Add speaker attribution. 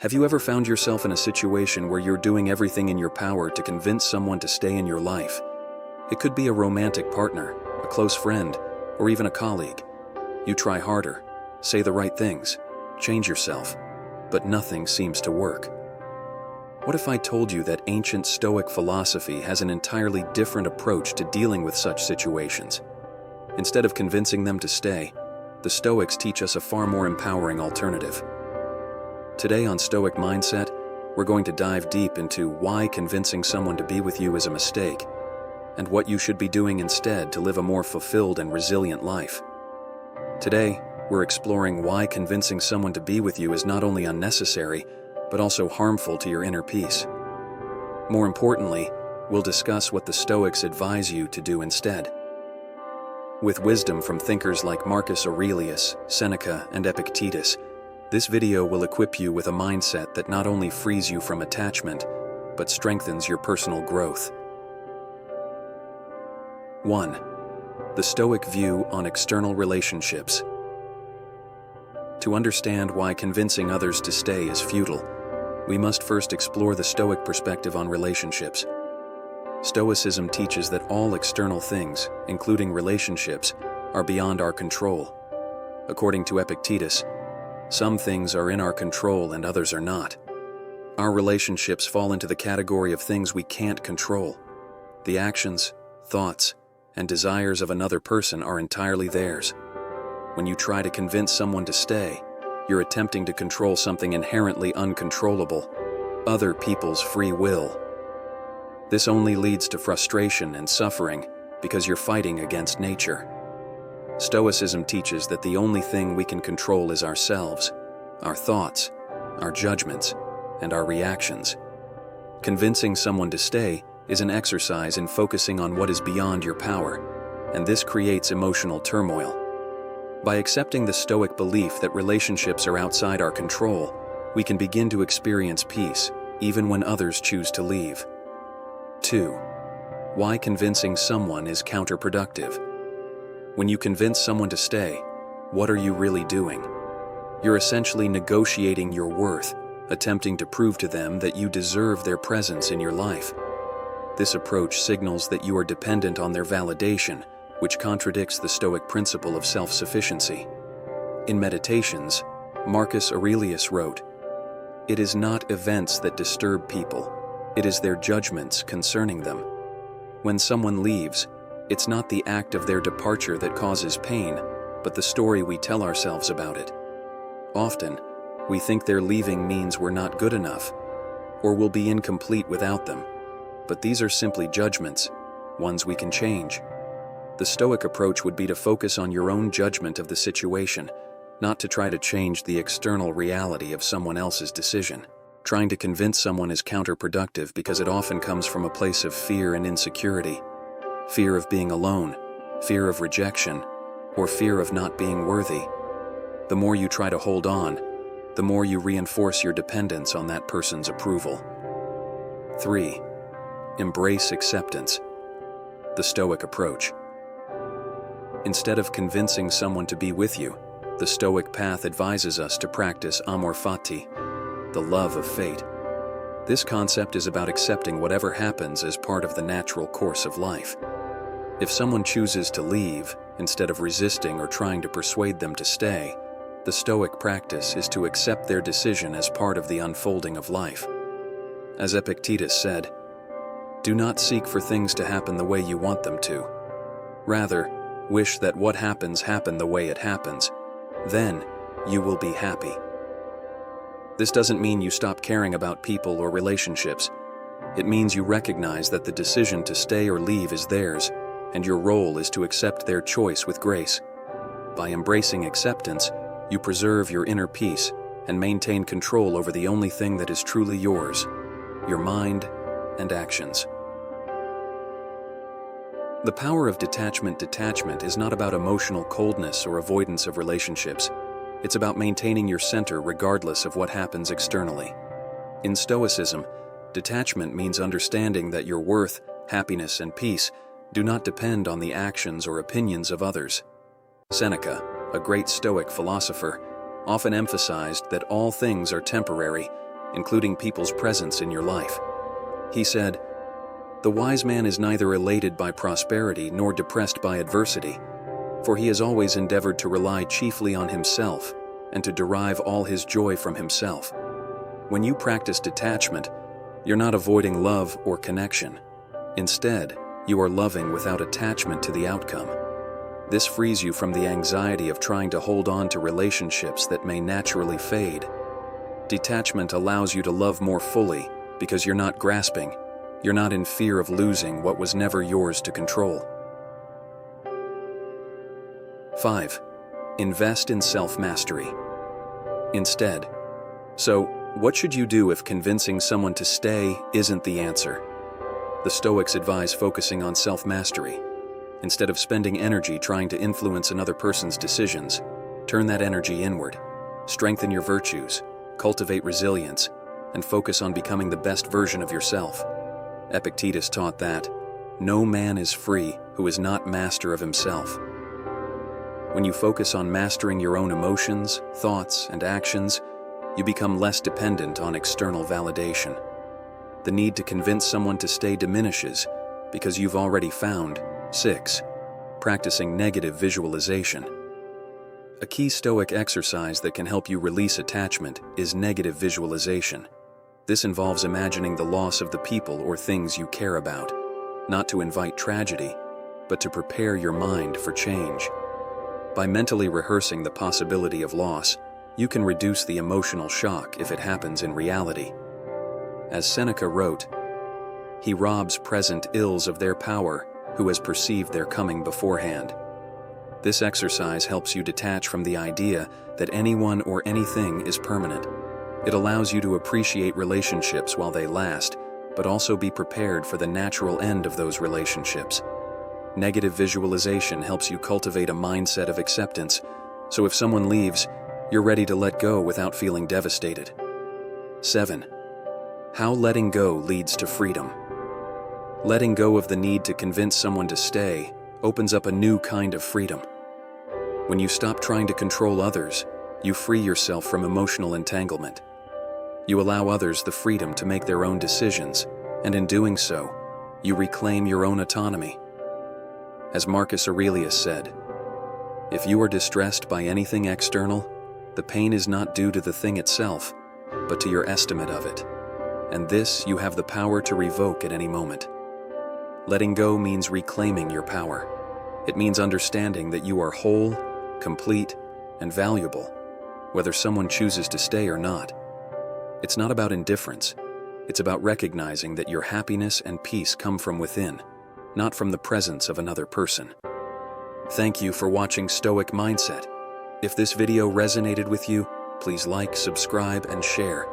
Speaker 1: Have you ever found yourself in a situation where you're doing everything in your power to convince someone to stay in your life? It could be a romantic partner, a close friend, or even a colleague. You try harder, say the right things, change yourself, but nothing seems to work. What if I told you that ancient Stoic philosophy has an entirely different approach to dealing with such situations? Instead of convincing them to stay, the Stoics teach us a far more empowering alternative. Today on Stoic Mindset, we're going to dive deep into why convincing someone to be with you is a mistake, and what you should be doing instead to live a more fulfilled and resilient life. Today, we're exploring why convincing someone to be with you is not only unnecessary, but also harmful to your inner peace. More importantly, we'll discuss what the Stoics advise you to do instead. With wisdom from thinkers like Marcus Aurelius, Seneca, and Epictetus, this video will equip you with a mindset that not only frees you from attachment, but strengthens your personal growth. 1. The Stoic view on external relationships. To understand why convincing others to stay is futile, we must first explore the Stoic perspective on relationships. Stoicism teaches that all external things, including relationships, are beyond our control. According to Epictetus, some things are in our control and others are not. Our relationships fall into the category of things we can't control. The actions, thoughts, and desires of another person are entirely theirs. When you try to convince someone to stay, you're attempting to control something inherently uncontrollable, other people's free will. This only leads to frustration and suffering because you're fighting against nature. Stoicism teaches that the only thing we can control is ourselves, our thoughts, our judgments, and our reactions. Convincing someone to stay is an exercise in focusing on what is beyond your power, and this creates emotional turmoil. By accepting the Stoic belief that relationships are outside our control, we can begin to experience peace, even when others choose to leave. 2. Why convincing someone is counterproductive. When you convince someone to stay, what are you really doing? You're essentially negotiating your worth, attempting to prove to them that you deserve their presence in your life. This approach signals that you are dependent on their validation, which contradicts the Stoic principle of self-sufficiency. In Meditations, Marcus Aurelius wrote, "It is not events that disturb people, it is their judgments concerning them. When someone leaves, it's not the act of their departure that causes pain, but the story we tell ourselves about it. Often, we think their leaving means we're not good enough, or we'll be incomplete without them. But these are simply judgments, ones we can change." The Stoic approach would be to focus on your own judgment of the situation, not to try to change the external reality of someone else's decision. Trying to convince someone is counterproductive because it often comes from a place of fear and insecurity. Fear of being alone, fear of rejection, or fear of not being worthy. The more you try to hold on, the more you reinforce your dependence on that person's approval. 3. Embrace acceptance. The Stoic approach. Instead of convincing someone to be with you, the Stoic path advises us to practice amor fati, the love of fate. This concept is about accepting whatever happens as part of the natural course of life. If someone chooses to leave, instead of resisting or trying to persuade them to stay, the Stoic practice is to accept their decision as part of the unfolding of life. As Epictetus said, "Do not seek for things to happen the way you want them to. Rather, wish that what happens happen the way it happens. Then, you will be happy." This doesn't mean you stop caring about people or relationships. It means you recognize that the decision to stay or leave is theirs, and your role is to accept their choice with grace. By embracing acceptance, you preserve your inner peace and maintain control over the only thing that is truly yours, your mind and actions. The power of detachment is not about emotional coldness or avoidance of relationships. It's about maintaining your center regardless of what happens externally. In Stoicism, detachment means understanding that your worth, happiness, and peace do not depend on the actions or opinions of others. Seneca, a great Stoic philosopher, often emphasized that all things are temporary including people's presence in your life. He said, "The wise man is neither elated by prosperity nor depressed by adversity, for he has always endeavored to rely chiefly on himself and to derive all his joy from himself." When you practice detachment, you're not avoiding love or connection. Instead, you are loving without attachment to the outcome. This frees you from the anxiety of trying to hold on to relationships that may naturally fade. Detachment allows you to love more fully because you're not grasping, you're not in fear of losing what was never yours to control. 5. Invest in self-mastery. Instead. So, what should you do if convincing someone to stay isn't the answer? The Stoics advise focusing on self-mastery. Instead of spending energy trying to influence another person's decisions, turn that energy inward. Strengthen your virtues, cultivate resilience, and focus on becoming the best version of yourself. Epictetus taught that, "No man is free who is not master of himself." When you focus on mastering your own emotions, thoughts, and actions, you become less dependent on external validation. The need to convince someone to stay diminishes because you've already found 6. Practicing negative visualization. A key Stoic exercise that can help you release attachment is negative visualization. This involves imagining the loss of the people or things you care about, not to invite tragedy, but to prepare your mind for change. By mentally rehearsing the possibility of loss, you can reduce the emotional shock if it happens in reality. As Seneca wrote, "He robs present ills of their power, who has perceived their coming beforehand." This exercise helps you detach from the idea that anyone or anything is permanent. It allows you to appreciate relationships while they last, but also be prepared for the natural end of those relationships. Negative visualization helps you cultivate a mindset of acceptance, so if someone leaves, you're ready to let go without feeling devastated. 7. How letting go leads to freedom. Letting go of the need to convince someone to stay opens up a new kind of freedom. When you stop trying to control others, you free yourself from emotional entanglement. You allow others the freedom to make their own decisions, and in doing so, you reclaim your own autonomy. As Marcus Aurelius said, "If you are distressed by anything external, the pain is not due to the thing itself, but to your estimate of it. And this you have the power to revoke at any moment." Letting go means reclaiming your power. It means understanding that you are whole, complete, and valuable, whether someone chooses to stay or not. It's not about indifference. It's about recognizing that your happiness and peace come from within, not from the presence of another person. Thank you for watching Stoic Mindset. If this video resonated with you, please like, subscribe, and share.